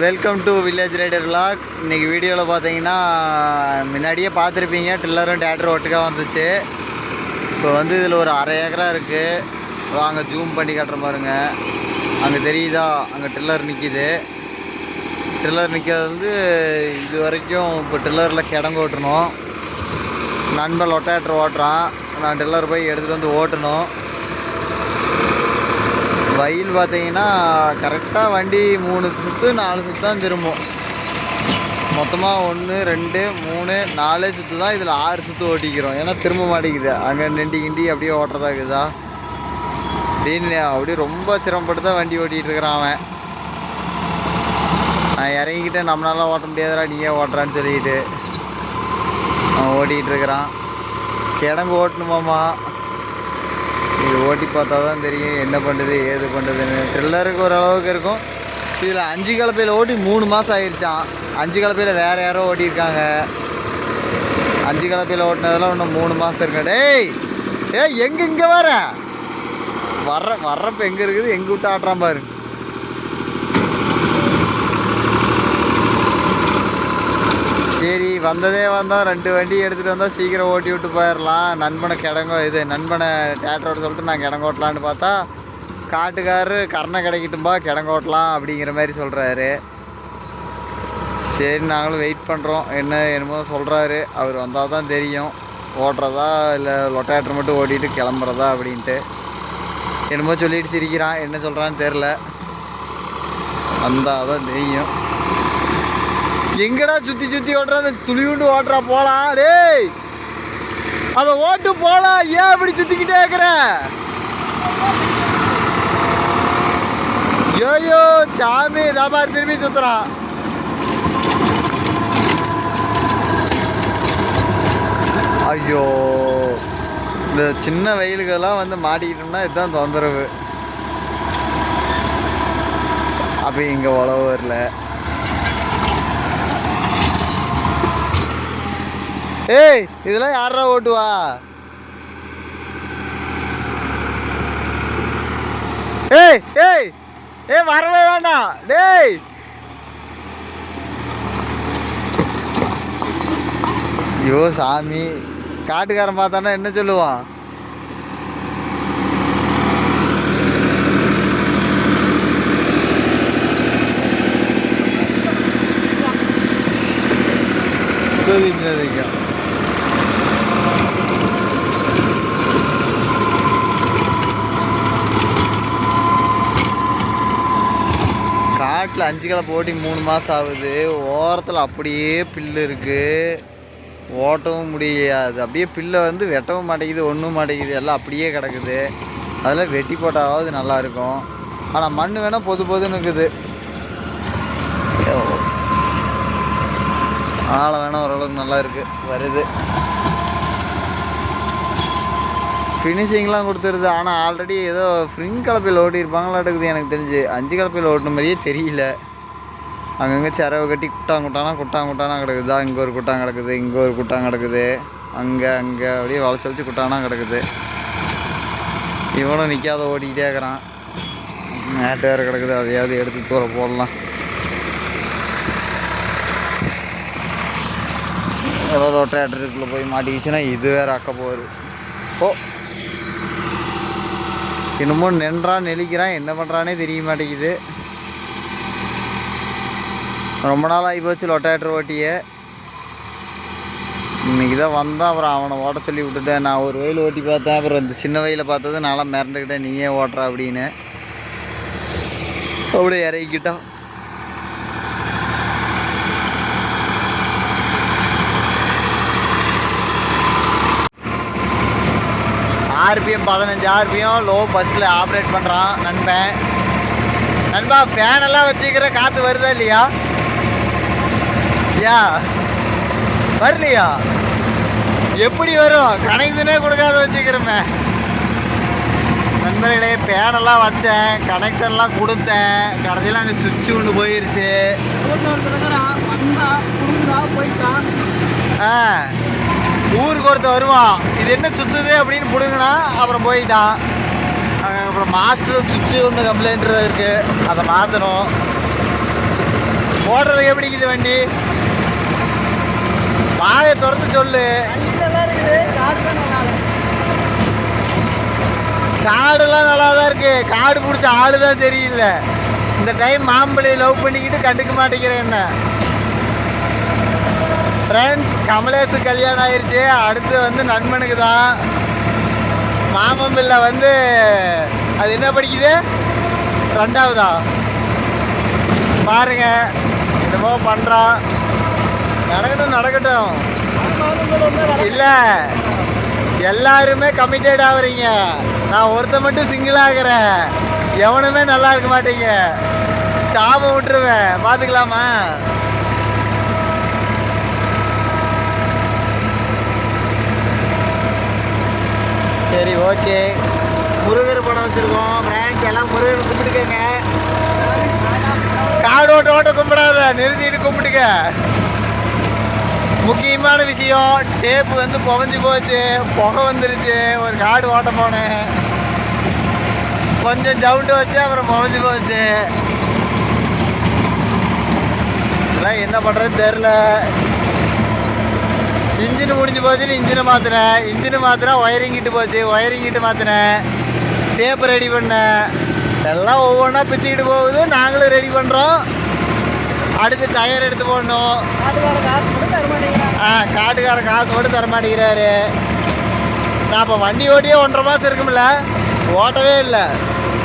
Welcome to village rider vlog. இன்றைக்கி வீடியோவில் பார்த்தீங்கன்னா முன்னாடியே பார்த்துருப்பீங்க, டில்லரும் டேட்டரும் ஒட்டுக்காக வந்துச்சு. இப்போ வந்து இதில் ஒரு அரை ஏக்கரா இருக்குது. அங்கே ஜூம் பண்ணி காட்டுற பாருங்க, அங்கே தெரியுதா, அங்கே டில்லர் நிற்கிது. டில்லர் நிற்கிறது வந்து இது வரைக்கும் இப்போ டில்லரில் கிடங்கு ஓட்டணும். நண்பன் லொட்டேட்டர் ஓட்டுறான், நான் டில்லர் போய் எடுத்துகிட்டு வந்து ஓட்டணும். வயல் பார்த்தீங்கன்னா கரெக்டாக வண்டி 3 சுற்று 4 சுற்று தான் திரும்பும். மொத்தமாக 1 2 3 4 சுற்று தான், இதில் 6 சுற்று ஓட்டிக்கிறோம். ஏன்னா திரும்ப மாட்டேங்குது, அங்கே நிண்டி கிண்டி அப்படியே ஓட்டுறதா இருக்குதா அப்படின்னு அப்படியே ரொம்ப சிரமப்பட்டு தான் வண்டி ஓட்டிகிட்டு இருக்கிறான் அவன். நான் இறங்கிக்கிட்டேன், நம்மளால ஓட்ட முடியாதரா, நீயே ஓட்டுறான்னு சொல்லிக்கிட்டு அவன் ஓட்டிகிட்டு இருக்கிறான். கிடங்கு ஓட்டணுமாம்மா, இது ஓட்டி பார்த்தா தான் தெரியும் என்ன பண்ணுது ஏது பண்ணுதுன்னு. ட்ரில்லருக்கு ஓரளவுக்கு இருக்கும். இதில் 5 கலப்பையில் ஓட்டி 3 மாதம் ஆகிடுச்சான். 5 கலப்பையில் வேறு யாரோ ஓட்டியிருக்காங்க. 5 கலப்பையில் ஓட்டினதெல்லாம் இன்னும் 3 மாதம் இருக்கு. டேய் எங்கே வர்றப்ப எங்கே இருக்குது, எங்கே விட்டு ஆட்டுறான் பாரு. சரி, வந்ததே வந்தோம், 2 வண்டி எடுத்துகிட்டு வந்தால் சீக்கிரம் ஓட்டி விட்டு போயிடலாம். நண்பனை நண்பனை தேட்டரோட சொல்லிட்டு நான் கிடங்கு ஓட்டலான்னு பார்த்தா, காட்டுக்காரரு கரணை கிடைக்கட்டும்பா கிடங்கு ஓட்டலாம் அப்படிங்கிற மாதிரி சொல்கிறாரு. சரி, நாங்களும் வெயிட் பண்ணுறோம், என்னமோ சொல்கிறாரு. அவர் வந்தால் தான் தெரியும் ஓட்டுறதா இல்லை லொட்டேட்டர் மட்டும் ஓட்டிகிட்டு கிளம்புறதா அப்படின்ட்டு. என்னமோ சொல்லிட்டு சிரிக்கிறான், என்ன சொல்கிறான்னு தெரில. வந்தால் தான் தெரியும். எங்கடா சுற்றி ஓட்டுறா, துளிவுண்டு ஓட்டுறா, போலாம். டேய் அதை ஓட்டு போலாம், ஏன் அப்படி சுற்றிக்கிட்டே இருக்கிற? ஐயோ சாமி, தாபார் திரும்பி சுற்றுறான். ஐயோ, இந்த சின்ன வெயிலுக்கெல்லாம் வந்து மாட்டிக்கிட்டோம்னா இதுதான் தொந்தரவு. அப்படி இங்கே உழவு வரல. ஏய் இதெல்லாம் யாரா ஓட்டுவா? ஏய் ஏய் ஏய் வரவே வேண்டாம். டேய் ஐயோ சாமி, காட்டுக்காரன் பார்த்தானா என்ன சொல்லுவான்? காட்டில் 5 கலப்பை ஓட்டி 3 மாதம் ஆகுது. ஓரத்தில் அப்படியே பில்லு இருக்குது, ஓட்டவும் முடியாது. அப்படியே பில்லை வந்து வெட்டவும் மாட்டேங்குது, ஒன்றும் மாட்டேங்குது, எல்லாம் அப்படியே கிடக்குது. அதெல்லாம் வெட்டி போட்டாவது நல்லாயிருக்கும். ஆனால் மண் வேணால் பொதுன்னு இருக்குது, ஆழம் வேணால் ஓரளவுக்கு நல்லா இருக்குது வருது. ஃபினிஷிங்லாம் கொடுத்துருது. ஆனால் ஆல்ரெடி ஏதோ ஃப்ரிங் கலப்பையில் ஓட்டியிருப்பாங்களா இருக்குது எனக்கு தெரிஞ்சு. 5 கலப்பையில் ஓட்டின மாதிரியே தெரியல. அங்கங்கே சிறவை கட்டி குட்டானா கிடக்குது. இங்கே ஒரு குட்டான் கிடக்குது, இங்கே ஒரு குட்டான் கிடக்குது, அங்கே அப்படியே வளைச்சி குட்டானா கிடக்குது. இவனும் நிற்காத ஓட்டிக்கிட்டே இருக்கிறான். மேட்டு வேறு கிடக்குது, அதையாவது எடுத்து தூர போடலாம். ஏதோ லொட்டேட்டருக்குள்ளே போய் மாட்டிக்கிச்சுன்னா இது வேறு அக்க போகுது. ஓ, இன்னமும் நின்றான் நெளிக்கிறான், என்ன பண்ணுறானே தெரிய மாட்டேங்குது. ரொம்ப நாள் ஆகி போச்சு லொட்டேட்டர் ஓட்டியே. இன்றைக்கி தான் வந்தான், அப்புறம் அவனை ஓட்ட சொல்லி விட்டுட்டேன். நான் ஒரு வயல் ஓட்டி பார்த்தேன், அப்புறம் இந்த சின்ன வயலில் பார்த்தது நான்லாம் மிரண்டுக்கிட்டேன், நீயே ஓட்டுறா அப்படின்னு. அப்படியே இறக்கிட்டான். RPM 15 RPM லோ பஸ்ஸில் ஆப்ரேட் பண்ணுறான் நண்பா. ஃபேனெல்லாம் வச்சுக்கிற காற்று வருதா இல்லையா? வரலையா? எப்படி வரும்? கனெக்ஷனே கொடுக்காத வச்சுக்கிறோமே நண்பர்களே. ஃபேனெல்லாம் வச்சேன், கனெக்ஷன்லாம் கொடுத்தேன், கடைசியில் அங்கே சுவிட்சு ஒன்று போயிடுச்சு. ஊருக்கு ஒருத்த வருவான், இது என்ன சுற்றுது அப்படின்னு பிடுங்கினா அப்புறம் போயிட்டான். அப்புறம் மாஸ்டர் சுவிட்சு ஒன்று கம்ப்ளைண்ட் இருக்குது, அதை மாற்றணும். ஓடுறதுக்கு எப்படி இருக்குது வண்டி? வாயை திறந்து சொல்லு. காடுலாம் நல்லா தான் இருக்கு. காடு பிடிச்ச ஆளு தான் சரியில்லை. இந்த டைம் மாம்பழி லவ் பண்ணிக்கிட்டு கண்டுக்க மாட்டேங்கிறேன். என்ன ஃப்ரெண்ட்ஸ், கமலேஷு கல்யாணம் ஆயிடுச்சு. அடுத்து வந்து நண்பனுக்கு தான். மாமம்பிள்ளை வந்து அது என்ன படிக்குது? 2ஆவதா பாருங்க. என்னமோ பண்ணுறான். நடக்கட்டும் நடக்கட்டும். இல்லை, எல்லாருமே கமிட்டட் ஆகுறீங்க. நான் ஒருத்த மட்டும் சிங்கிள் ஆகிறேன். எவனுமே நல்லா இருக்க மாட்டீங்க. சாபம் விட்டுருவேன். பார்த்துக்கலாமா? சரி, ஓகே. முருகர் படம் வச்சுருக்கோம். ஃப்ரெண்ட்ஸ் எல்லாம் முருகர் கும்பிட்டுக்கங்க. காடு ஓட்ட கும்பிடாத, நிறுத்திட்டு கும்பிட்டுக்க. முக்கியமான விஷயம், டேப்பு வந்து புகஞ்சு போச்சு. புகை வந்துருச்சு. ஒரு காடு ஓட்ட போனேன். கொஞ்சம் ஜவுண்டு வச்சு அப்புறம் புகஞ்சு போச்சு. இதெல்லாம் என்ன பண்ணுறதுன்னு தெரில. இன்ஜின் முடிஞ்சு போச்சுன்னு இன்ஜினை மாற்றினேன். இன்ஜினை மாற்றினா ஒயரிங் கிட்டு போச்சு. ஒயரிங் கிட்டு மாற்றினேன். டேப்பு ரெடி பண்ணேன். எல்லாம் ஒவ்வொன்றா பிச்சுக்கிட்டு போகுது. நாங்களும் ரெடி பண்ணுறோம். அடுத்து டயர் எடுத்து போடணும். காட்டுக்கார காசு போட்டு தரமாட்டேங்கிறாரு. நான் இப்போ வண்டி ஓட்டியே 1.5 மாதம் இருக்கும்ல, ஓட்டவே இல்லை.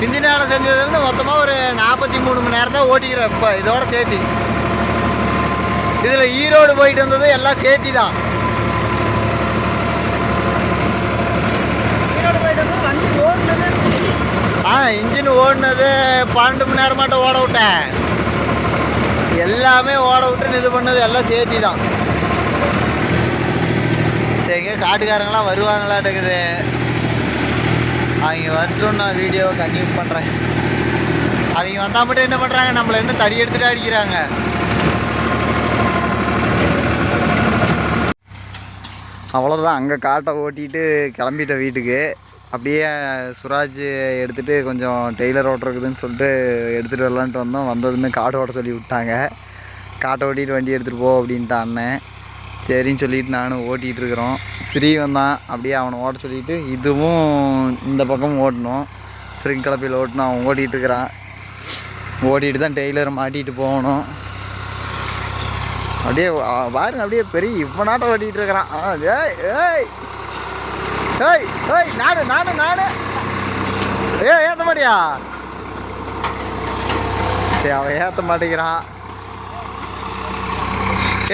இன்ஜின் வேலை செஞ்சதுலேருந்து மொத்தமாக ஒரு 43 மணி நேரம் தான் ஓட்டிக்கிறேன் இப்போ இதோட சேர்த்தி. இதில் ஈரோடு போயிட்டு வந்தது எல்லாம் சேர்த்தி தான். இன்ஜின் ஓடினது 12 மணி நேரம் மட்டும் ஓட விட்டேன். எல்லாமே ஓட விட்டு இது பண்ணது எல்லாம் சேர்த்தி தான். சரிங்க, காட்டுக்காரங்களாம் வருவாங்களாட்டுக்குது. அவங்க வரட்டும், நான் வீடியோவை கன்டினியூ பண்ணுறேன். அவங்க வந்தால் மட்டும் என்ன பண்ணுறாங்க, நம்மளை என்ன தடி எடுத்துகிட்டு அடிக்கிறாங்க. அவ்வளோதான். அங்கே காட்டை ஓட்டிகிட்டு கிளம்பிட்டேன் வீட்டுக்கு. அப்படியே சுராஜ் எடுத்துகிட்டு கொஞ்சம் டெய்லர் ஓட்டுறக்குதுன்னு சொல்லிட்டு எடுத்துகிட்டு வரலான்ட்டு வந்தோம். வந்ததுமே காடு ஓட்ட சொல்லி விட்டாங்க. காட்டை ஓட்டிகிட்டு வண்டி எடுத்துகிட்டு போ அப்படின்ட்டு அண்ணன். சரின்னு சொல்லிட்டு நானும் ஓட்டிகிட்டு இருக்கிறோம். ஸ்ரீ வந்தான். அப்படியே அவனை ஓட்ட சொல்லிவிட்டு இதுவும் இந்த பக்கமும் ஓட்டணும். ஃப்ரிங் கலப்பையில் ஓட்டணும். அவன் ஓட்டிகிட்டு இருக்கிறான். ஓட்டிகிட்டு தான் டெய்லரை மாட்டிகிட்டு போகணும். அப்படியே பாருங்க, அப்படியே பெரிய இப்போ நாட்டம் ஓட்டிகிட்டு இருக்கிறான். ஏய் ஏய் ஏய் ஏய் நானு ஏற்ற மாட்டியா? சரி, அவன் ஏற்ற மாட்டேங்கிறான்.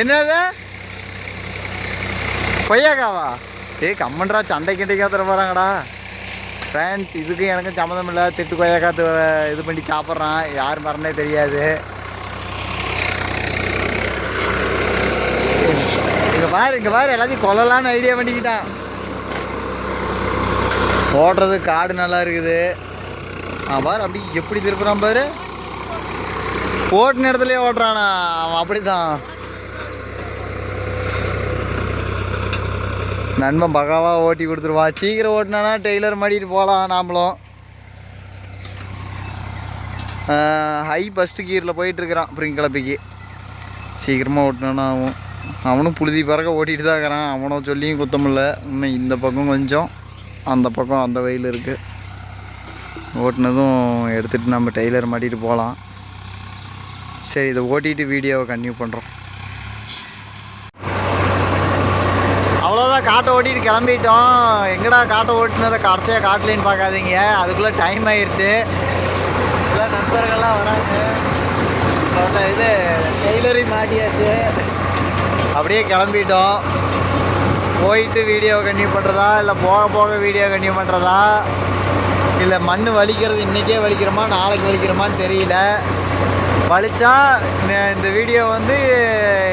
என்னது கொய்யாக்காவா? கம்மன்றா, சண்டை கிண்டைக்காத்துற போகிறாங்கடா. ஃப்ரெண்ட்ஸ், இதுக்கும் எனக்கும் சம்மந்தம் இல்லை. திட்டு கொய்யாக்காத்து இது பண்ணி சாப்பிட்றான். யார் மரணே தெரியாது. இங்கே பாரு எல்லாத்தையும் கொல்லலான்னு ஐடியா பண்ணிக்கிட்டான். ஓடுறது காடு நல்லா இருக்குது. பாரு அப்படி எப்படி திருப்புறான் பாரு. ஓட்டின இடத்துலயே ஓட்டுறானா அவன். அப்படி தான் நண்பன் பக்காவாக ஓட்டி கொடுத்துருவான். சீக்கிரம் ஓட்டினானா டெய்லர் மாட்டிட்டு போகலாம் நாமளும். ஹை ஃபஸ்ட்டு கீரில் போயிட்டுருக்கிறான் ஃப்ரிங் கலப்பைக்கு. சீக்கிரமாக ஓட்டினானா அவனும் புழுதி பறக்க ஓட்டிகிட்டு தான் இருக்கிறான். அவனும் சொல்லியும் குத்தமில்ல. இன்னும் இந்த பக்கம் கொஞ்சம், அந்த பக்கம் அந்த வெயில் இருக்குது. ஓட்டினதும் எடுத்துகிட்டு நம்ம டெய்லர் மாட்டிட்டு போகலாம். சரி, இதை ஓட்டிகிட்டு வீடியோவை கன்டினியூ பண்ணுறோம். அவ்வளோதான், காட்டை ஓட்டிகிட்டு கிளம்பிட்டோம். எங்கடா காட்டை ஓட்டினதை கடைசியாக காட்டலேன்னு பார்க்காதீங்க. அதுக்குள்ளே டைம் ஆயிடுச்சு. எல்லாம் நண்பர்கள்லாம் வராங்க. இது டெய்லரிங் மாட்டியாச்சு. அப்படியே கிளம்பிட்டோம். போயிட்டு வீடியோ கன்டினியூ பண்ணுறதா, இல்லை போக போக வீடியோ கன்டினியூ பண்ணுறதா, இல்லை மண் வலிக்கிறது இன்றைக்கே வலிக்கிறோமா நாளைக்கு வலிக்கிறோமான்னு தெரியல. வலிச்சா இந்த வீடியோ வந்து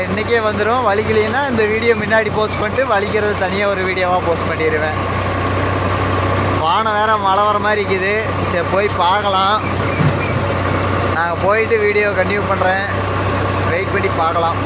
இன்றைக்கே வந்துடும். வலிக்கலைன்னா இந்த வீடியோ முன்னாடி போஸ்ட் பண்ணிட்டு வலிக்கிறது தனியாக ஒரு வீடியோவாக போஸ்ட் பண்ணிடுவேன். வானம் வேறு மழை வர மாதிரி இருக்குது. சரி, போய் பார்க்கலாம். நாங்கள் போயிட்டு வீடியோ கன்டினியூ பண்ணுறேன். வெயிட் பண்ணி பார்க்கலாம்.